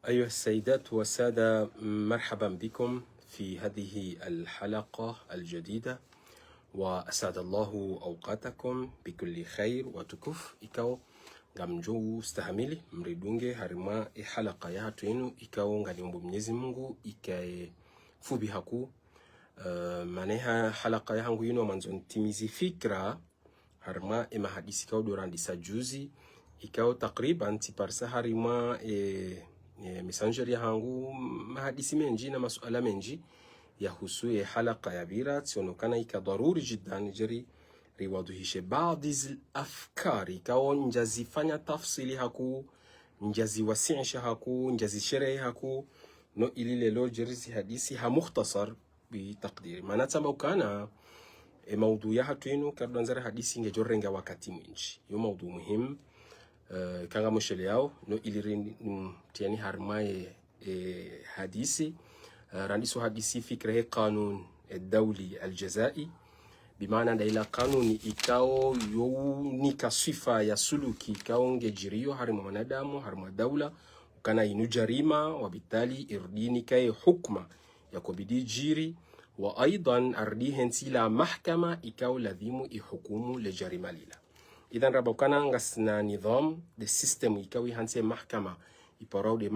أيها السيدات والسادة، مرحبا بكم في هذه الحلقة الجديدة، وأسعد الله أوقاتكم بكل خير وتكف إكاو ngamjou stahamili mridunge harima halaka ya hatu yenu ikao ngaliombo Mwenyezi Mungu ikae fubi haku maneha halaka ya hangu yenu manzo ntimizi fikra harima mahadisi kao dorandisa juzi ikao takriban tiparsa harima messenger ya hangu mahadisi menji na masuala menji ya husu halaka ya bira tionokana ikadaruri jiddan jeri riwaduhishe baadhi afkari kao njazifanya tafsili haku, njaziwasiisha haku, njazisherehe haku, no ili lelo jerizi hadisi ha mukhtasar bitaqdiri. Manatamba ukana maudu ya hatu inu kardanzara hadisi ngejorenga wakati mwinji. Yo maudu muhimu kanga mshele yao no ili tiani harmaye hadisi randiso hadisi fikrehe kanun الدولي الجزائي بمعنى دا إلى قانوني إكاو يونيكا صفة يا سلوكي إكاو نجريو هرم منادامو هرم دولة وكان ينو جريمة وبالتالي إرديني كاي حكمة يكو بدي جيري وأيضا أرديهن سيلا محكمة إكاو لذيمو إحكومو لجريمة ليلا. إذن ربو كان نغسنا نظام دي سيستم إكاو يهانسي محكمة يبراو دي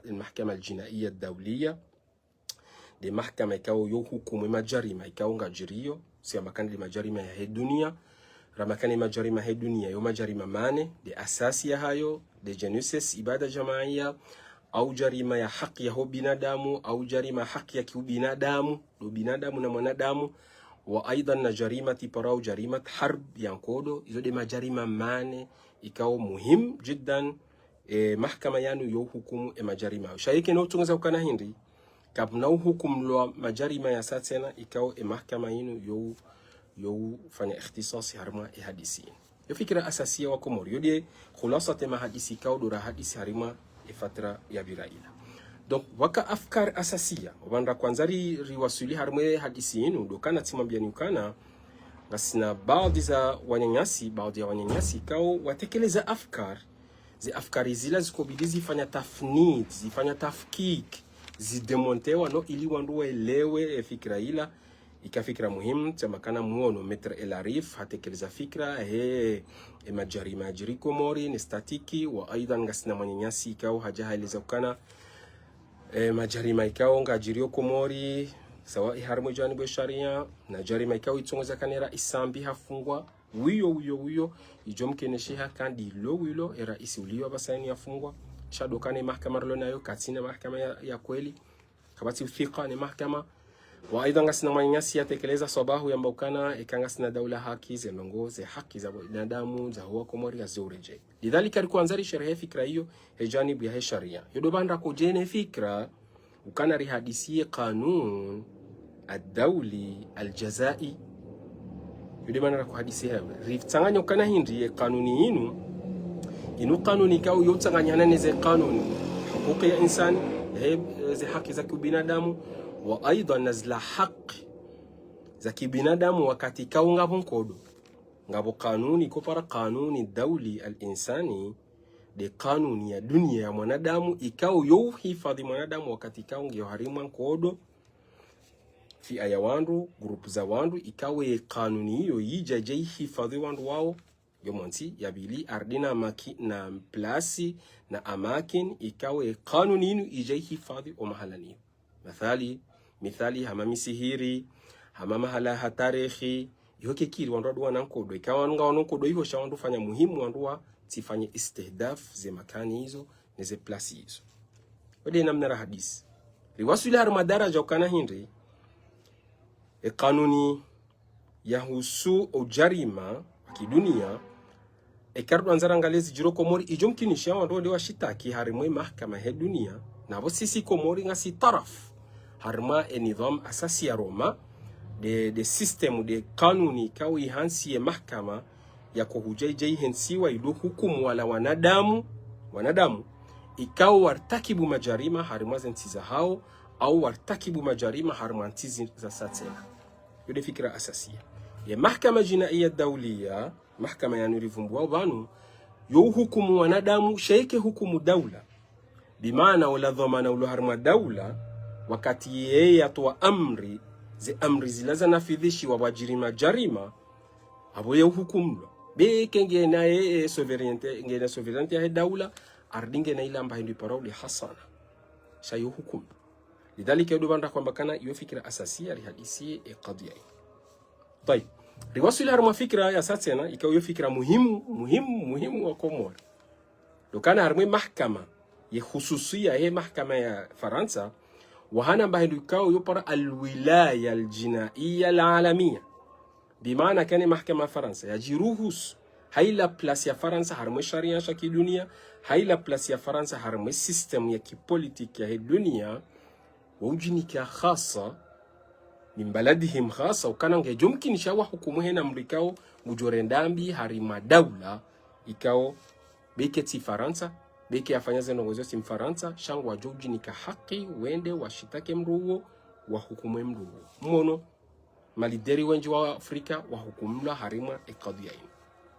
المحكمة الجنائية الدولية de mahkama ikao yo hukumu majarima ikao ngajirio si makani de majarima ya dunia ramakani majarima ya dunia yo majarima mane de asasi ya hayo de genesis ibada jamaia au jarima ya haki ya binadamu au jarima haki ya kiubinadamu do binadamu na mwanadamu wa aidan na jarima tiparau jarima harb yankodo izo de majarima mane ikao muhim jiddan mahkama yanu yo hukumu majarima shaike no tunza ukana hindi kabna hukum lo majarima ya satena ikao mahkama yinu yo fanya ikhtisasi harma hadisi yo fikra asasia wa Komori yodi khulasat mahadisi ikao dura hadisi harima fatra ya biraila. Donc waka afkar asasia wanda kwanzari riwasuli harma hadisi yinu dokana timambia nyukana ngasina baadhi ya wanyanyasi ikao watekeleza afkari zila zikobidi zifanya tafnid zifanya tafkik zidemontewa no ili wandu elewe fikra ila ikafikra muhimu tamakana muono metre elarif hatekeleza fikra majarima jiri Komori ni statiki wa aidan ngasina manyanyasi ikao hajaeleza ukana majarima ikao ngajirio Komori sawa harmo janibu sharia na jarima ikao itongoza kanera isambi hafungwa wiyo ijomkeneshiha kandi lo wilo era isi uliwa basaini yafungwa shadokane mahkama rolo nayo katina mahkama ya kweli kabati uthika ni mahkama wa aidha ngasina manyasi yatekeleza sabahu ya mbukana ikangasina daula haki zemengoze haki za binadamu za huwa Komori ya zureje lidhalika alikuanzari sherehe fikra hiyo hejanibu ya sharia yodobanda kujene fikra ukana rihadisie kanun ad-dawli al-jazai yodobanda kuhadisia riftsanganya ukana hindi kanuni inu kanuni kao yotsanganyana neze kanuni hukuki ya insani ze haki za kibinadamu wa aidan nazla haki za kibinadamu wakati kao ngabo kanuni kopara kanuni dawli al-insani de kanuni ya dunia ya mwanadamu ikao yo hifadhi mwanadamu wakati kao ngio harimu nkodo fi aya wandu grupu za wandu ikawe kanuni hiyo yijaje hifadhi wandu wao yomonti yabili ardina maki na plasi na amakin ikawe kanuni inu ije hifadhi o mahalani mithali hamami sihiri hamama hala hatarehi yoke kiri wandu wanankodo ikawa nga wanankodo hiyo shawandu fanya muhimu wandu tifanye istihdaf ze makani hizo neze plasi hizo wade namna hadisi riwasuli harma daraja ukana hindi kanuni yahusu ujarima kidunia ekardu anzara ngalezi jiro Komori ijomkinisha wandu de washitaki harimwe mahkama he dunia nabo sisi Komori ngasi taraf harma nidham asasi ya Roma de system de kanuni kawi hansi ya mahkama ya kuhujaijai hensiwa ido hukumu wala wanadamu ikao wartakibu majarima harima zintiza hao au wartakibu majarima harima ntizi za satena yode fikra asasia ya mahkama jinaiya dawliya mahkama ya nurivumbua banu yo hukumu wanadamu sheike hukumu daula bimaana wala dhamana ulo harma daula wakati yeye atoa amri ze amri zilaza nafidhishi wa wajirima jarima abo ye hukumlo beke ngena ye sovereignty ya daula ardinge na ila ambayo ndio parauli hasana shayo hukum lidhalika yodo banda kwamba kana hiyo fikra asasia lihadisi qadhiya. طيب riwasili harma fikra ya satena ikawa hiyo fikra muhimu wa Komori dokana harma mahkama ya khususia ye mahkama ya Faransa wahana ambayo ndio ikawa hiyo para alwilaya aljinaiya alalamia bimaana kani mahkama Faransa yajiruhus haila plus ya Faransa harma sharia ya kidunia haila plus ya Faransa harma system ya kipolitiki ya dunia waujinika khasa min baladihim khasa ukana nge jumkini shawa hukumu hena mrikao mujorendambi harima daula ikao beketi Faransa beke afanyaze nongozo si Faransa shangu wa jujinika haki wende washitake mruo wa hukumu mruo mono malideri wenji wa Afrika wa hukumula harima qadhiya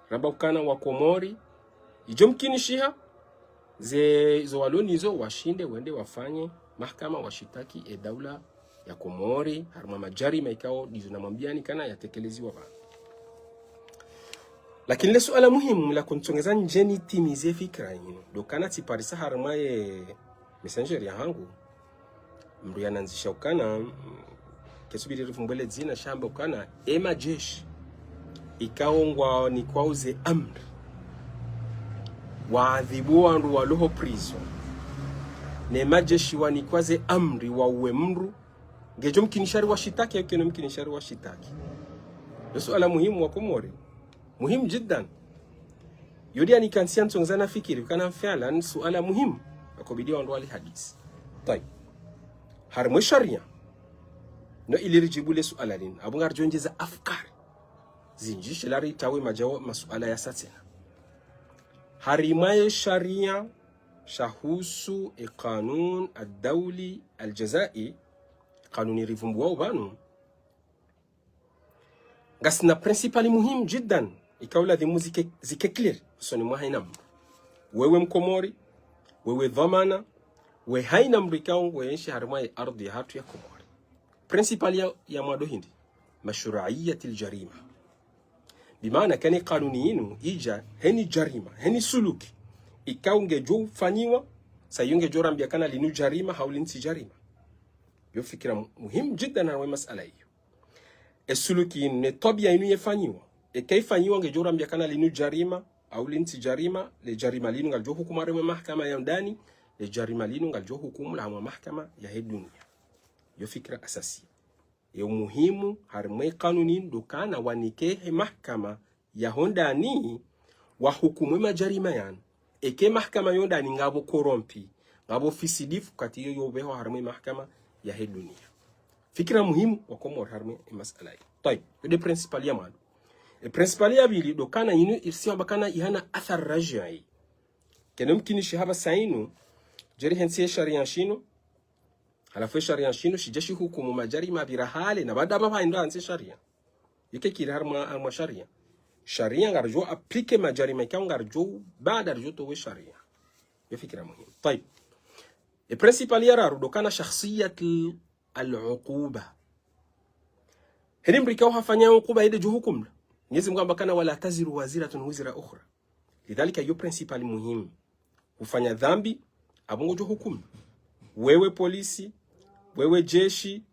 raba ukana wa Komori ijumkini shiha zo walonizo washinde wende wafanye mahkama washitaki daula ya Komori harma majarima ikao dizo namwambiani kana yatekeleziwa ba. Lakini le suala muhimu la kuntongeza njeni timize fikra yino dokana tiparisa harma ye messenger ya hangu mru yananzisha ukana kesubiri rifumbele zina shamba ukana majeshi ikaongwa ni kwauze amri waadhibu wandu waloho prison ne majeshi wanikwaze amri wa uwe mru ngejo mkinishari wa shitaki yake no mkinishari wa shitaki. Suala muhimu wa Komori muhimu jiddan yodi ani kansian tsongzana fikiri kana fi'lan suala muhimu akobidi wandu wali hadisi. طيب harmo sharia no ilirijibu le suala lin abungar jonjeza afkari zinjishi lari tawe majawa masuala ya satena harimaye sharia shahusu qanun ad-dawli al-jazai kanuni rivumbuwa banu gasna principali muhimu jiddan ikawla dhimu zike clear soni mwa haina wewe Mkomori wewe dhamana we haina mrikao wenshi harimaye ardhi hatu ya Komori principali ya mwado hindi mashru'iyyat al-jarima bimaana kani kanuni yinu ija heni jarima heni suluki ikaunge jo fanyiwa sayunge jo rambia kana linu jarima haulinsi jarima yo fikira muhimu jiddan na masala hiyo esuluki ne tabia inu yefanyiwa kaifanyiwa nge jo rambia kana linu jarima haulinsi jarima le jarima linu ngal jo hukumu rewe mahkama ya ndani le jarima linu ngal jo hukumu la mahkama ya dunia yo fikira asasi yo muhimu harmai kanuni dokana wanike mahkama ya hondani wa hukumu majarima yan eke mahkama yonda ni ngabo korompi ngabo fisidifu kati yo beho harmai mahkama ya dunia fikira muhimu wa Komori harmai masala hii. طيب de principal ya madu e principal ya bili dokana yinu irsiwa bakana ihana athar rajai kenem kinishi haba sainu jeri hensi sharia shino halafu sharia shino shijeshi hukumu majarima birahale na baada baba ndo anse sharia yake kile harma sharia sharia ngarjo applique majarima kwa ngarjo baada rjo to sharia yafikira muhimu. طيب البرنسيبال يرى dokana shakhsiyat al-uquba hili mrikao hafanya uquba ile jo hukumu Mwenyezi Mungu ambakana wala taziru waziratun wizra ukhra lidhalika yo principal muhimu ufanya dhambi abongo jo hukumu wewe polisi wewe jeshi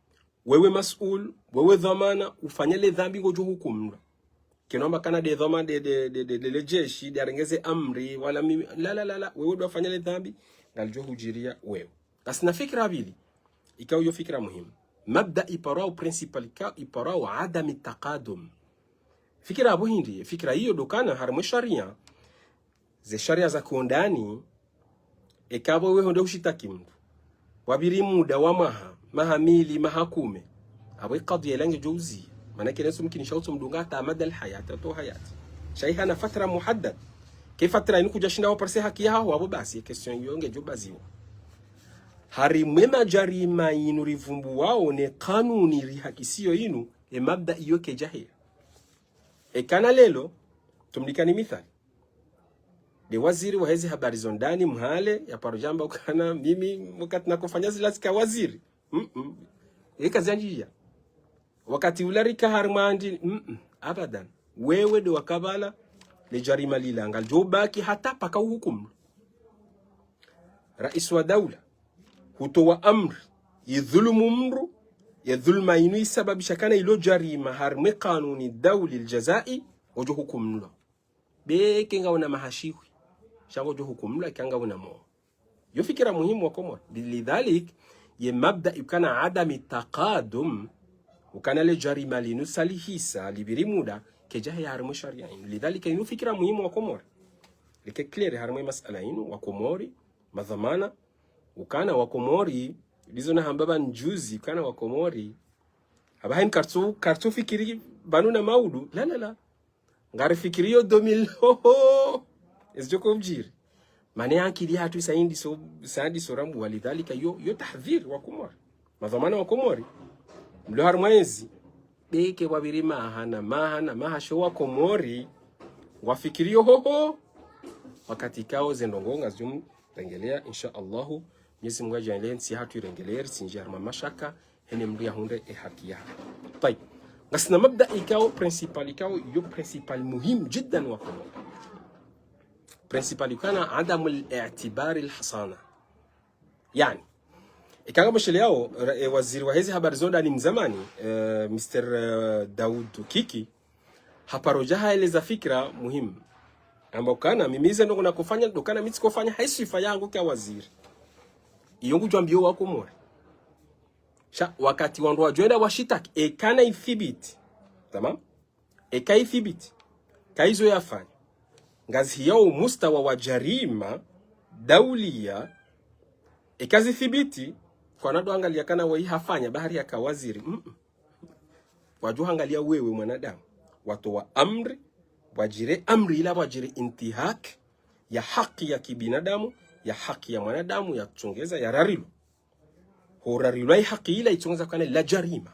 wewe masul wewe dhamana ufanyele dhambi ngojo hukumu kinomba kana de dhama de jeshi de arengeze amri wala mimi la wewe ndo afanyele dhambi ngaljo hujiria wewe kasina fikra bili ikaw yo fikra muhimu mabda iparao principal ka iparao adam taqadum fikra abu hindi fikra hiyo dokana harmo sharia ze sharia za kuondani ekabo wewe ndo ushitaki mtu wabiri muda wa mahamili mahakume abo qadhiya lange jawzi manake nasu mumkin shautu mdungata mada alhayat to hayati shaykhana fatra muhaddad kayfa fatra inku jashinda wa parse haki yao abo basi question yonge jobaziwa harimema jarima inu rivumbu wao ne kanuni rihakisiyo inu mabda iyo kejahia kana lelo tumlikani mithali de waziri wa hizi habari zondani mhale ya parojamba ukana mimi wakati nakofanya zilazika waziri kazi yanjia wakati ularika harmandi abadan wewe de wakabala le jarima lilanga ljobaki hata paka uhukumu. Rais wa daula hutoa amri yidhulumu mru ya dhulma inu isababisha kana ilo jarima harme kanuni dauli aljazai ojo hukumlo beke ngaona mahashiwi shango jo hukumla kanga una mo yo fikira muhimu wa Komoro lidhalik ye mabda ikana adami taqadum ukana le jarima linu salihisa libiri muda kejaha ya harmu sharia inu lidhalika inu fikira muhimu wa Komoro like clear harmu masala inu wa Komori madhamana ukana wa Komori lizo na hambaba njuzi ukana wa Komori habahin kartu fikiri banuna maudu la ngari fikiri yo 2000 ho ezjoko mjiri mane yankili hatu saindi so rambu walidhalika yo tahdhir wa Komori madhamana wa Komori mlo harmwezi beke wabiri mahasho wa Komori wafikiri yo ho wakati kao zendongonga zum rengelea insha Allahu Mwenyezi Mungu ajalie nsi hatu rengelea sinjar mashaka hene mria hunde haki ya طيب نسنا مبدا ikao principal ikao yo principal muhim jiddan wa Komori principal kana عدم الاعتبار الحصانه yani ikanga mshileo waziri wa hizi habari zonda ni mzamani Mr Daud Kiki haparojaha eleza fikra muhimu ambao kana mimize ndo kuna kufanya ndokana mimi sikofanya haisifa yangu kwa waziri iyongu jwambio wa Komori wakati wandu wajoenda washitaki kana ithibiti tamam ithibiti kaizo yafanya ngazi yao mustawa wa jarima daulia kazi thibiti kwa nado angalia kana wai hafanya bahari ya kawaziri wajua angalia wewe mwanadamu watu wa amri wajire amri ila wajire intihak ya haki ya kibinadamu ya haki ya mwanadamu ya kuchongeza ya rarilo horarilo ya haki ila ichongeza kana la jarima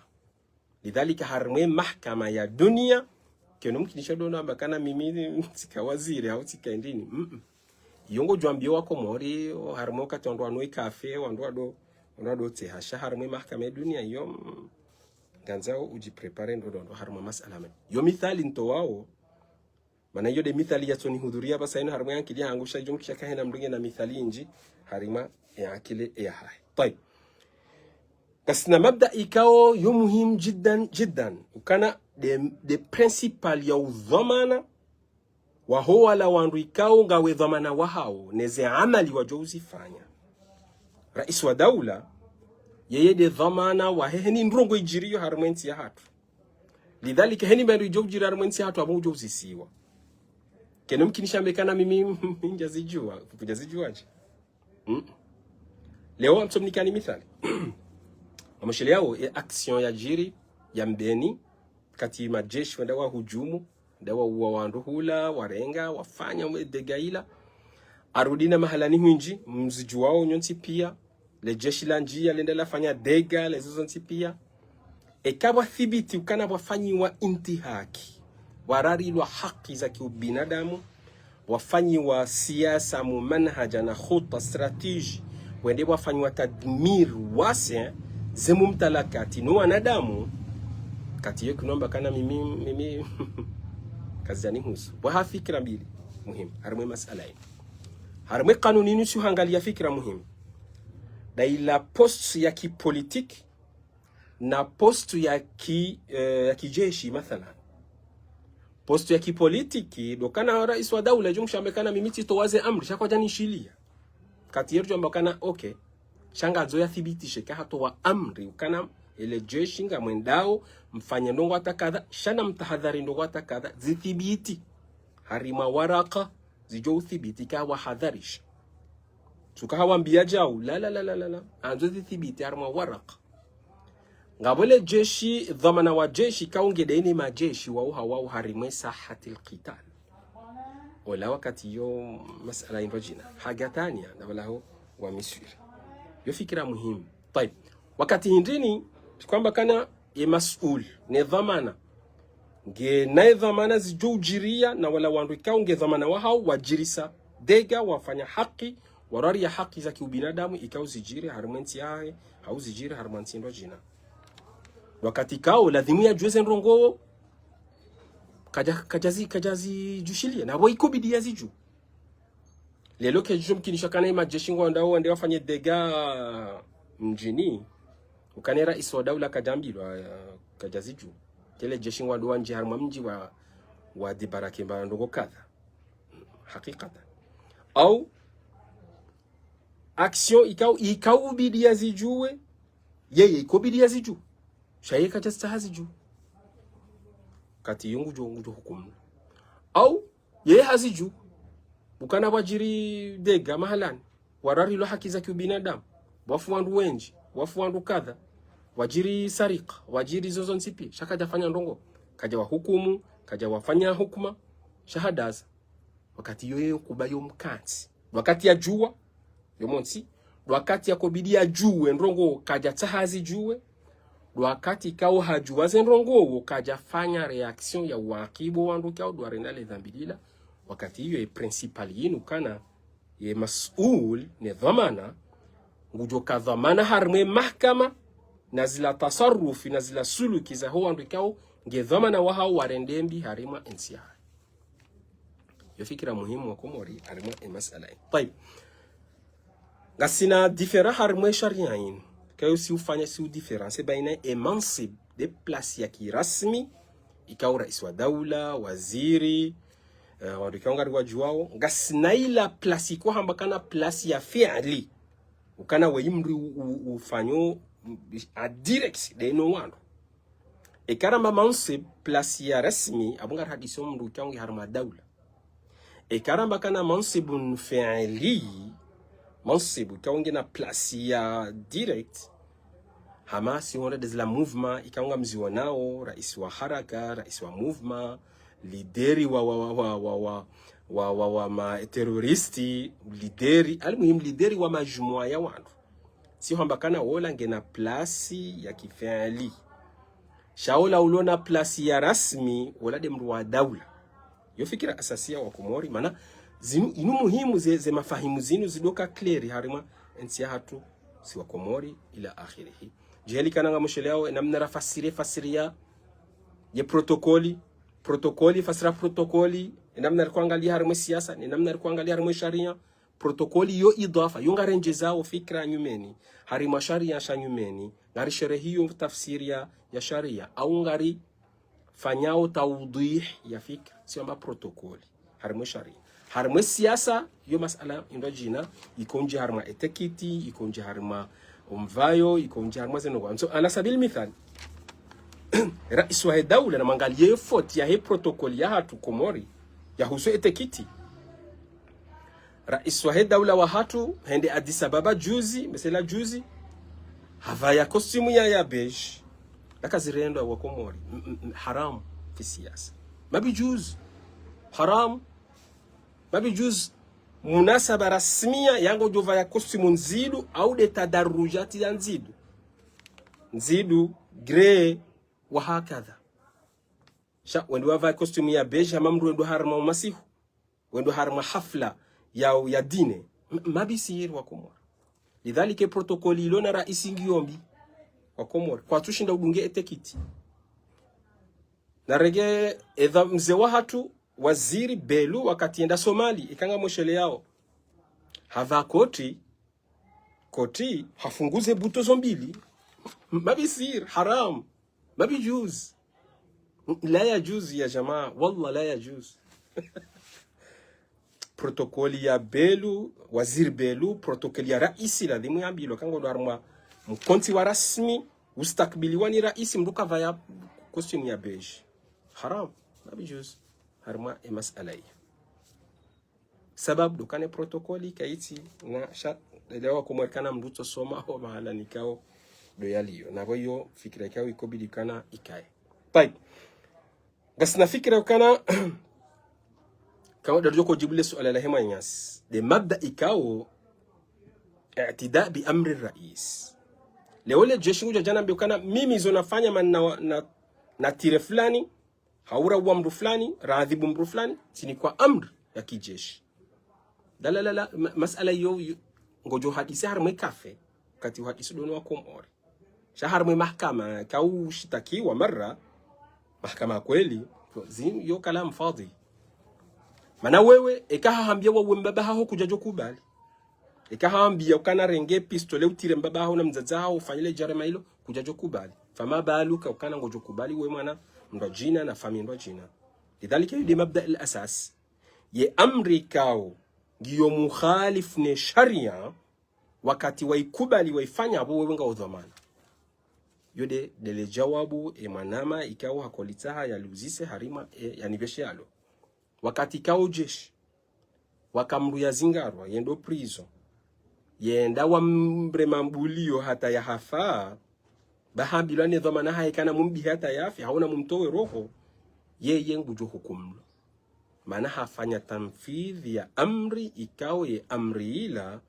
lidhalika harmwe mahkama ya dunia keno mkinisha dona bakana mimi sika waziri au sika ndini yongo jwambio wa Komori harmo katondo anoi cafe wando ado te hasha harmwe mahkama ya dunia yo ganzao ujiprepare ndo harmo masala men yo mithali nto wao mana yo de mithali ya toni hudhuria basa ino harmo yankili angusha jumkisha kahena mringe na mithali inji harima ya akile ya hai طيب kasna mabda ikao yo muhim jiddan ukana de principal ya udhamana wa huwa la wandu ikao ngawe dhamana wa hao neze amali wajouzifanya rais wa daula yeye de dhamana wa heni ndrongo ijiriyo harmenti ya hatu lidhalika heni bandu ijojiri harmenti ya hatu amu ujouzisiwa keno mkinisha mbekana mimi njazijua kujazijuaje leo mtomnikani mithali amashile yao action ya jiri ya mbeni kati majeshi wanda wa hujumu ndawa uwa wandu hula warenga wafanya degaila arudina mahalani huinji mziju wao nyonti pia le jeshi la njia lendela fanya dega lezo nti pia kabwa thibiti ukana wafanyi wa intihaki warari wa haki za kiubinadamu wafanyi wa siasa mu manhaja na khuta strategy wende wafanyi wa tadmir wasi zemu mtalakati no wanadamu kati yeku nomba kana mimi kazani husu wa fikra mbili muhimu harmwe masala hii harmwe kanuni nusu hangalia fikra muhimu daila post ya kipolitiki na post ya kijeshi mathalan post ya kipolitiki dokana rais wa daula jumshambekana mimiti towaze amri shakwa jani shilia kati yetu ambakana okay shanga zoya thibitishe ka hatoa amri ukana ile jeshi nga mwendao mfanya ndongo atakadha shana mtahadhari ndongo atakadha zithibiti harima waraka zijo uthibiti ka wahadharish tukawa mbia jao la anzo zithibiti harima waraka ngabole jeshi dhamana wa jeshi kaungedeni majeshi wao harimwe sahatil qital wala wakati yo masala inrojina haga thania na wala ho wa misri yo fikira muhimu طيب wakati hindini kwamba kana masul ne dhamana nge na dhamana zijujiria na wala wandu kaunge dhamana wa hao wajirisa dega wafanya haki warari ya haki za kiubinadamu ikao zijiri harumenti yae au zijiri harumenti ndo jina wakati kao ladhimu ya jueze nrongo kajazi jushilia na wako bidi ya ziju lelo kejo mkinisha kana majeshi ngwanda wande wafanye dega mjini ukanera iswa daula kajambilwa kajaziju kile jeshi ngwanda wanje harma mji wa dibarake mba ndogo kadha hakikata au action ikao bidi ya zijue yeye iko bidi ya ziju shaye kajasta haziju kati yungu jo hukumu au yeye haziju ukana wajiri dega mahalani warari lo haki za kibinadamu wafu wandu wenji wafu wandu kadha wajiri sarika wajiri zozo nsipi shaka jafanya ndongo kaja wa hukumu kaja wafanya hukuma shahadaza wakati yoye kubayo mkansi wakati ya jua yomonsi wakati ya kobidia juwe ndongo kaja tahazi juwe wakati kao hajuwa zendrongo kaja fanya reaction ya wakibo wandu kao duarenale dhambilila wakati hiyo principal yinu kana ye mas'ul ne dhamana ngujo ka dhamana harme mahkama na zila tasarrufi na zila suluki za ho wandu kao nge dhamana wa hao warendembi harima NCI yo fikira muhimu wa Komori harima masala طيب ngasina different harme sharia yinu kayo si ufanya si udifference baina mansib de place ya kirasmi ikawa rais wa daula waziri wadikangari wajuao ngasinaila place ko hambakana place ya fi'li ukana weyimri ufanyo a direct de no wano karamba mansib place ya rasmi abungar hadiso mru kangi harma daula karamba kana mansibun fi'li mansibu kaungi na place ya direct Hamasi wanda des la mouvement ikaunga mziwa nao rais wa haraka rais wa mouvement lideri wa ma terroristi lideri alimuhimu lideri wa majumua ya wandu si hambakana wola ngena place ya kifali shaola ulona place ya rasmi wala de mru wa daula yo fikira asasia wa Komori mana zinu inu muhimu ze mafahimu zinu zidoka clear harima ensia hatu si wa Komori ila akhirihi jiheli kananga mushele yao namna fasiria ye protokoli fasira protokoli namna kuangalia harima siasa ni namna kuangalia harima sharia protokoli yo idafa yunga renje zao fikra nyumeni harima sharia shanyumeni ngari sherehe hiyo tafsiria ya sharia au ngari fanyao tawdih ya fikra sio ma protokoli harima sharia harma siasa yo masala ndo jina ikonje harma etekiti ikonje harma umvayo ikonje harma zeno so ala sabil mithal rais wa daula na mangalie foti ya he protokoli ya hatu Komori ya husu etekiti rais wa daula wa hatu hende Addis Ababa juzi mesela juzi havaya kostimu ya beige lakazirendo wa Komori haram fi siasa mabi juz haram mabi juz munasaba rasmia yango jova ya kostimu nzidu au de tadarrujati ya nzidu grey wa hakadha sha wendo wava kostimu ya beige mamru wendo harma masihu wendo harma hafla ya dine mabi sihiri wa Komori lidhalika protokoli ilona raisi ngiyombi wa Komori kwa tushinda ubunge etekiti na rege edha mze wa hatu waziri Belu wakati enda Somali ikanga moshele yao hava koti hafunguze buto zombili mabisir haram mabi juz la ya juz ya jamaa wallah la ya juz protokoli ya Belu waziri Belu protokoli ya raisi la dhimu ya mbilo kango dwarma mkonti wa rasmi ustakbiliwa ni raisi mduka vaya costume ya beige haram mabi juz harma masala hii sababu dukane protokoli kaiti na leo kumwekana mduto soma au mahala nikao do yaliyo na hiyo fikira yao ikobidi kana ikae pai gasna fikira kana kama ndio kujibule swali la hema nyasi de mabda ikao i'tida bi amri rais leo le jeshi nguja jana mbikana mimi zonafanya na tire fulani haura wa mru fulani raadhibu mru fulani sini kwa amri ya kijeshi la masala yo ngojo hadisi harmwe kafe kati hadisi dono wa Komori shahar mwe mahkama kau shitakiwa mara mahkama kweli yo kalam fadhi. Mana wewe ekahaambia wa mbaba ho kujajo kubali, ekahaambia ukana renge pistole utire mbaba ho na mzaza ho ufanyile jarema hilo kujajo kubali. Fama baluka ukana ngojo kubali we mwana ndo jina na fami ndo jina. Lidhalika yudi mabda al-asas ye amri kao giyo mukhalif ne sharia wakati waikubali waifanya abo wewe nga udhamana yode dele jawabu manama ikawa hakolitaha ya luzise harima yanibeshe yalo wakati kao jeshi wakamru ya zingarwa yendo prison yenda wa mbremambulio hata ya hafa bahambilane dhamana haikana mumbi hata yafi hauna mumtowe roho yeye ngujo hukumlo maana hafanya tanfidhi ya amri ikao ye amri ila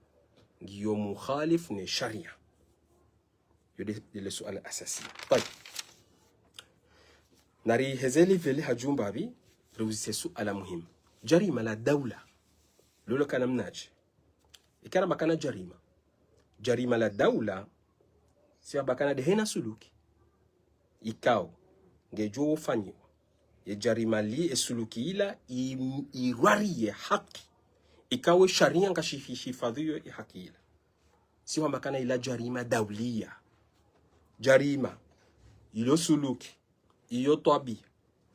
ngiyo mukhalif ne sharia yode suala asasi. طيب nari hezeli vile hajumba bi ruzi suala muhimu jarima la dawla lolo kana mnaje ikara bakana jarima la dawla siya bakana de hena suluki ikao ngejo fanyiwa ye jarima li esuluki ila irwariye haki ikawe sharia ngashihifadhiyo haki ila siwa makana ila jarima dawliya jarima ilo suluki iyo toabi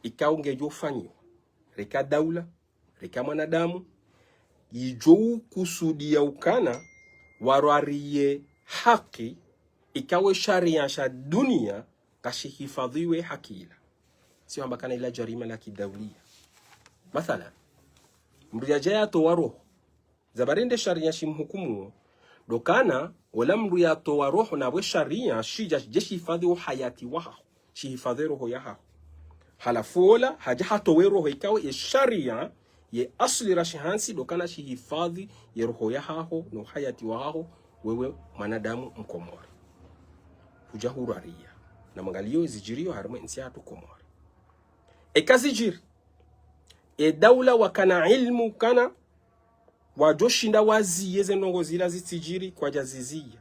ikawe ngejo fanyiwa reka dawla reka mwanadamu ijo kusudia ukana warwariye haki ikawe sharia sha dunia kashihifadhiwe haki ila siwa makana ila jarima la kidawliya. Mathalan mruya jaya towa roho zabarende sharia shimhukumu dokana wala mruya towa roho na we sharia shija jeshifadhi hayati waha shihifadhi roho yaha halafola haja hatowe roho ikawe sharia ye asli rashihansi dokana shihifadhi ye roho yaha no hayati waha wewe mwanadamu mkomori hujahuraria na mangalio zijirio harma insiatu komori ekazijiri dawla wakana ilmu kana wajoshinda wazi yeze nongo zila zitijiri kwa jazizia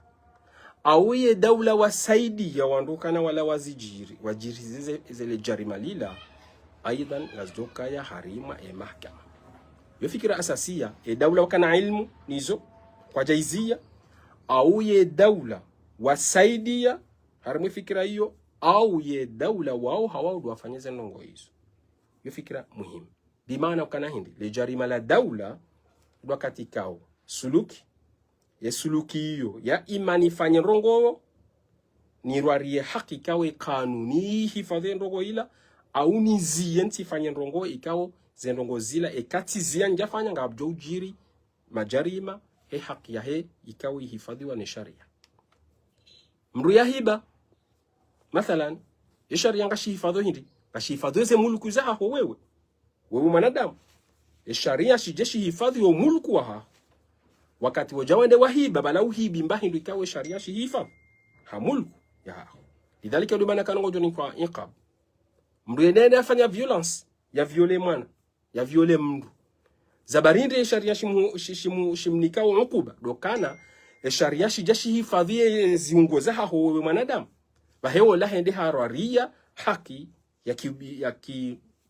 au ye dawla wasaidi ya wandukana wala wazijiri wajiri zile jarima lila aidan lazdoka ya harima mahkama yo fikira asasia dawla wakana ilmu nizo kwa jaizia au ye dawla wasaidia harima fikira hiyo au ye dawla wao hawao wafanyeze nongo hizo yo fikira muhimu bimaana ukana hindi le jarima la dawla wakati kao suluki ya suluki hiyo ya imani fanye rongo ni rwarie haki kawe kanuni hifadhi rongo ila au ni zienti fanye rongo ikao zenrongo zila ekati zia njafanya ngabjo ujiri majarima haki ya ikawe hifadhiwa ni sharia mru ya hiba mathalan sharia ngashi hifadhi hindi ngashi hifadhi ze mulku zaho wewe mwanadamu sharia shijeshi hifadhi wa mulku waha wakati wajawende wahiba bala uhibi mbahindu ikawe sharia shihifadhi ha mulku ya hao lidhalika udumana kanongo joni kwa iqab mru yenene afanya violence ya viole mwana ya viole mndu zabarinde sharia shimnikao ukuba dokana sharia shijeshi hifadhi ziungo zaha wewe mwanadamu bahewo la hende hararia haki ya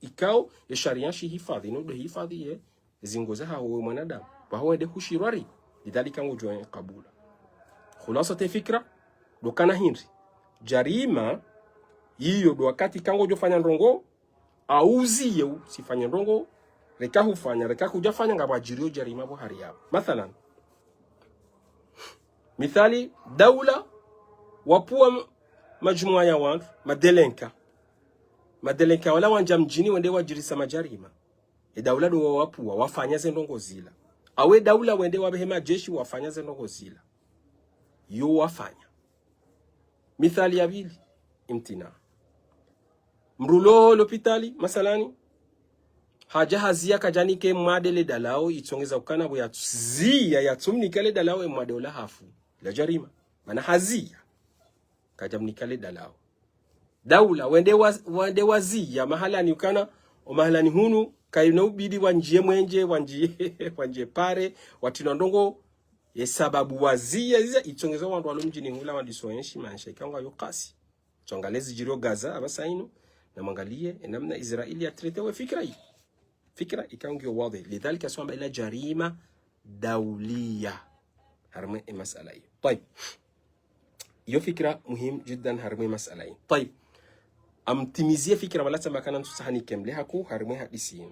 ikao ya sharia shihifadhi no do hifadhi ye zingoza hawo mwanadamu wa hawa de kushirari lidhalika ngojo kabula khulasa te fikra do kana hindi jarima hiyo do wakati kango jo fanya ndongo auzi ye sifanya ndongo reka hufanya reka kujafanya ngabajiriyo jarima bo hari yabo mathalan mithali dawla wapua majumua ya watu madelenka wala wanja mjini wende wajirisa majarima dawla do wapua wafanya zendongo zila awe dawla wende wabehema jeshi wafanya zendongo zila yo wafanya mithali ya bili imtina mrulo lopitali masalani haja hazia kajanike mwadele dalao itongeza ukana bo yatuzia yatumnikale dalao mwadola hafu la jarima mana hazia kajamnikale dalao dawla wende wazia mahala ni ukana omahalani hunu kaina ubidi wanjie mwenje wanjie pare watinondongo ye sababu wazia ziza itongeza wandu walo mjini hula wandisoenshi maisha ikanga yokasi chongalezi jiro Gaza abasainu na mwangalie namna Israeli atretewe fikra ikanga wazi lidhalika swamba ila jarima dawliya harme masala hiyo. طيب hiyo fikra muhimu jiddan harme masala hiyo. طيب amtimizie fikra wala tamakana tusahani kemle haku harme hadisi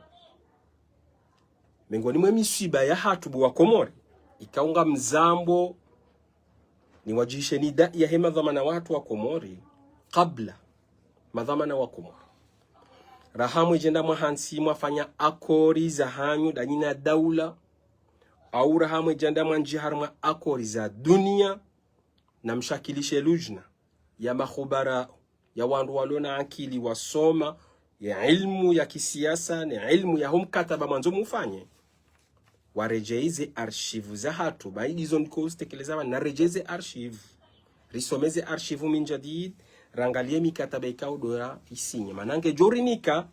miongoni mwa misiba ya hatubu wa Komori ikaunga mzambo ni wajishe ni da ya hema dhamana watu wa Komori kabla madhamana wa Komori rahamu jenda mwahansi mwafanya akori za hanyu danina daula au rahamu jenda mwanjiharma akori za dunia na mshakilishe lujna ya makhubara ya wandu walona akili wasoma ya ilmu ya kisiasa na ilmu ya humkataba mwanzo mufanye warejeize archivu za hatu baidi hizo ndiko usitekeleza na rejeze archive risomeze archivu min jadid rangalie mikataba ikao dora isinye manange jorinika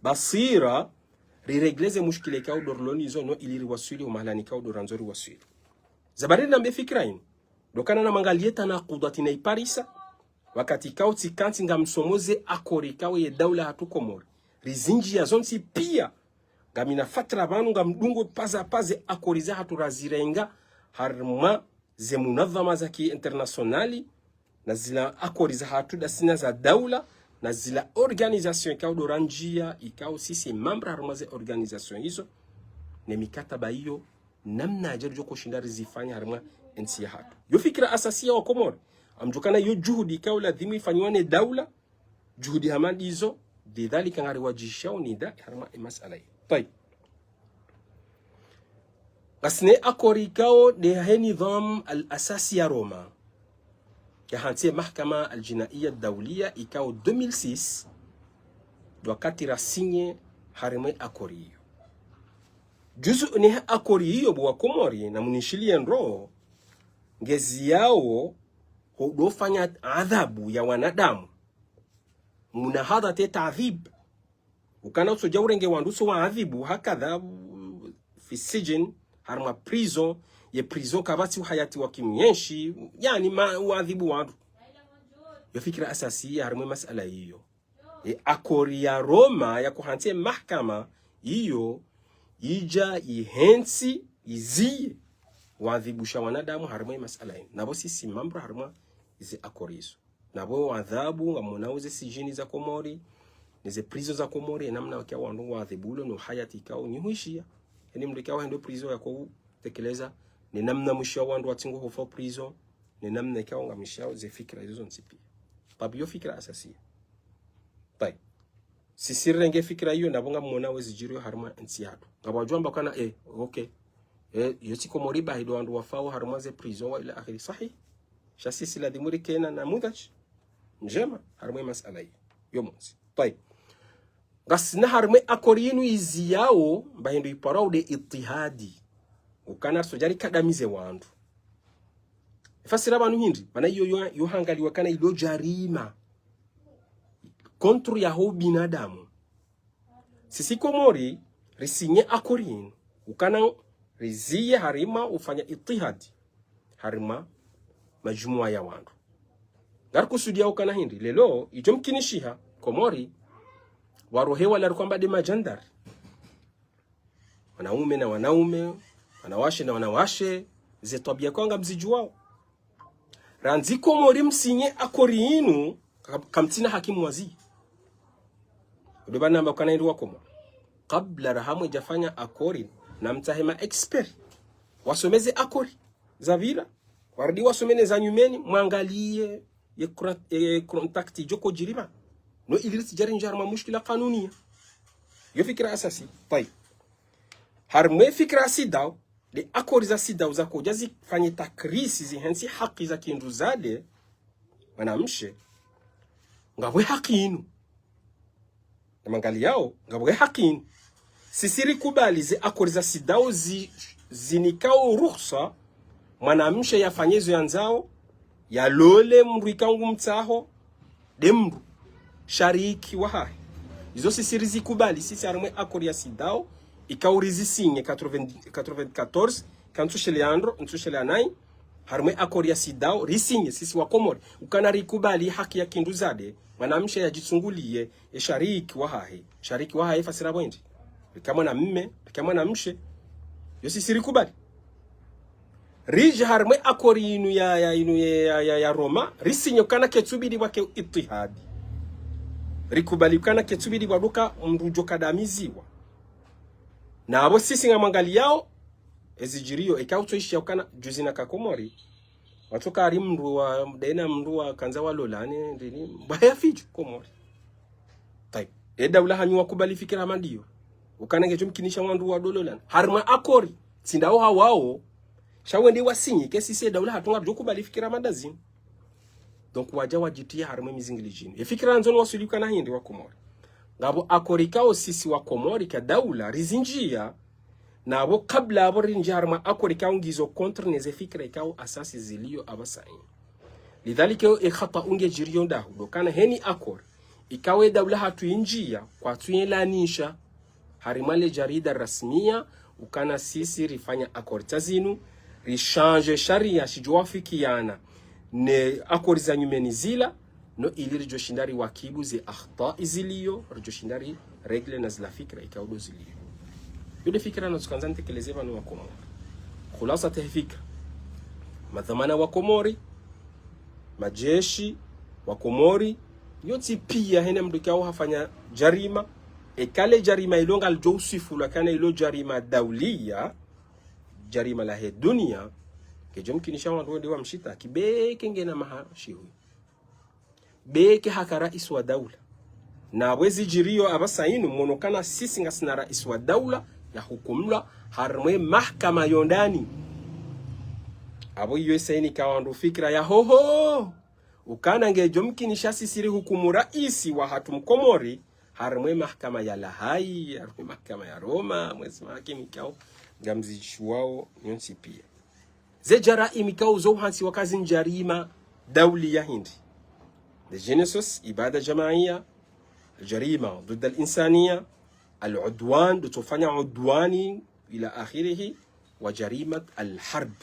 basira riregleze mushkile ikao dorloni hizo no iliri wasuli umahalani ikao doranzori wasuli zabari na mbefikiraini dokana na mangalie tanaqudati na iparisa wakati ikao tikanti nga msomoze akori ikao ye daula hatu Komori rizinji ya zonsi pia gamina fatra banu ngamdungo paze akoriza hatu razirenga harma ze munadhama za internationali na zila akoriza hatu dasina za daula na zila organisation ikao doranjia ikao sisi membra harma ze organisation hizo ne mikataba hiyo namna ajaru joko shindari zifanya harma nchi ya hatu yo fikra asasia wa Komori amjukana yo juhudi ikao ladhimu ifanywane daula juhudi hamadi hizo lidhalika ngari wajishao ni da harma masala hiyo. طيب غسني أكوريكاو ده نظام الأساسي يا روما كهانتي محكمة الجنائية الدولية إكاو 2006 wakati rasinye harime akoriyo juzu ni akoriyo bwa Komori na munishilie nro ngezi yao hudofanya adhabu ya wanadamu muna hadha te ta'dhib ukana usoja urenge wanduso wa adhibu hakadha fi sijin harma prison ye prison kabati hayati wa kimyenshi yani uadhibu wandu yo fikra asasi harma masala hiyo akori ya Roma ya kuhantie mahkama hiyo ija ihensi izie waadhibusha wanadamu harma masala hiyo nabo sisi mambo harma izi akorizo nabo adhabu ngamunauze sijini za Komori nize prison za Komori namna wakia wandu waadhibulo no hayati ikao ni huishia yani mlikao hendo prison ya kutekeleza ni namna mwisho wandu watingo hofa prison ni namna ikao ngamishao ze fikra hizo nsipi babio fikra asasia pai sisi renge fikra hiyo nabonga muona wezi jirio harma nsi hatu ngabajua mbakana okay yoti Komori ba hido wandu wafao harma ze prison wa ila akhiri sahi shasisi la dimuri kena na mudach njema harma masala hiyo yomonsi pai gasna harme akorinu iziyao bahindu iparao de itihadi ukana sojari kadamize wandu fasira banu hindi bana yo hangali wakana ilo jarima kontru ya ho binadamu sisi Komori risinye akorinu ukana riziye harima ufanya itihadi harima majumua ya wandu garkusudia ukana hindi lelo ijomkinishiha Komori warohewa la kwamba de majandar wanaume na wanaume wanawashe na wanawashe ze tabia kwanga mzijuao ranzi Komori msinye akori inu kamtina hakimu wazi udobana mbakana ndio Komori kabla rahamu jafanya akori na mtahema expert wasomeze akori zavira wardi wasomene za nyumeni mwangalie ye kontakti joko jiriba no ilirisi jari njarma mushkila qanunia yo fikra asasi طيب harme fikra sidao de akori za sidao za kojazi fanye takrisi zihensi haki za kindu zade wanamshe ngabwe hakinu na mangali yao ngabwe hakinu sisiri kubali ze akori za sidao zinikao rukhsa mwanamshe yafanyezo yanzao ya lole mru ikangu mtaho demru shariki wa hai izo sisi rizikubali sisi harmwe akori ya sidao ikaurizi sinye 94 kantushe Leandro ntushe Leanai harmwe akori ya sidao risinye sisi wa Komori ukana rikubali haki ya kinduzade mwanamshe yajitungulie shariki wahahe fasira bwendi kama na mme kama na mshe yo sisi rikubali rije harmwe akori inu ya Roma risinye ukana ketubidi wake itihadi rikubali ukana ketubidi waduka mrujo kadamiziwa na abo sisi ngamangali yao ezijirio ikautoishi ukana juzina kakomori watoka ari mndu wa dena mndu wa kanza wa lolane ndini baya fiju Komori type dawla hanyu wakubali fikira mandio ukana ngejumkinisha mwandu wa dololane harma akori sindao hawao shawende wasinyi kesi se dawla hatunga jokubali fikira mandazini donc waja wajitia harma mizingilijini fikira nzono wasulika na hindi wa Komori ngabo akori kao sisi wa Komori ka dawla rizinjia na abo kabla abo rinjia harma akori kao ngizo kontra neze fikira kao asasi zilio abasaini lidhalika khata unge jiriyo ndahu dokana heni akori ikawe dawla hatu injia kwa tuyenlanisha harimale jarida rasmia ukana sisi rifanya akori tazinu rishange sharia shijuwafikiana ne akori za nyumeni zila no ili rijoshindari wakibu ze akhta izilio rijoshindari regle na zila fikra ikaudo zilio yude fikra na tukanza ntekelezeva ni wa Komori khulasa tehfika madhamana wa Komori majeshi wa Komori yoti pia hene mdukao hafanya jarima ekale jarima ilonga aljousifu lakana ilo jarima dawliya jarima la he dunia kejomkinisha wandu wa mshita kibeke ngena mahashihu beke haka rais wa daula na wezi jirio abasainu monokana sisi ngasina rais wa daula ya hukumla harmwe mahkama yondani abo yuesaini kawandu fikra ya hoho ukana ngejomkinisha sisi hukumu rais wa hatum Komori harmwe mahkama ya Lahai harmwe mahkama ya Roma mwezi mahakimi kao gamzishuwao nyonsi pia zejara imikao zohansi wakazi njarima dauli ya Hindi الجينيسوس إبادة جماعية الجريمة ضد الإنسانية العدوان لتفنى عدواني إلى آخره وجريمة الحرب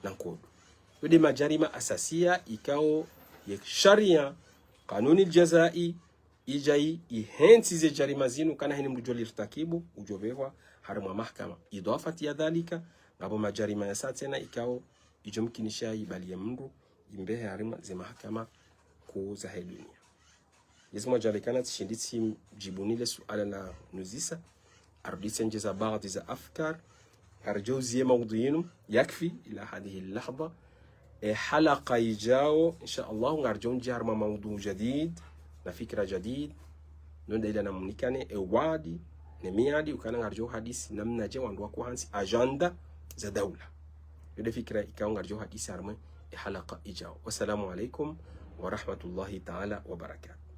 نقول ودي ما جريمة أساسية إكاو يكشريا قانون الجزائي إجاي يهنسي زي جريمة زينو كان هنم رجول يرتكبوا وجوبيوا حرم محكمة إضافة يذلك غابو ما جريمة يساتنا إكاو يجمكنشا يبالي منرو يمبه حرم زي محكمة za hii dunia. Yesmo jalikana tishinditsi jibunile suala la nuzisa aruditse njeza baadhi za afkar arjouzie mawduinu yakfi ila hadhihi اللحظة حلقة يجاو إن شاء الله نرجو نجهر مع موضوع جديد نفكرة جديد نون إلى نمونيكاني وادي نميادي وكان نرجو حديث نمنا جو عند وقوع هنسي أجندة za دولة يده فكرة إكاو نرجو حديث هرمي حلقة إجاو والسلام عليكم ورحمة الله تعالى وبركاته.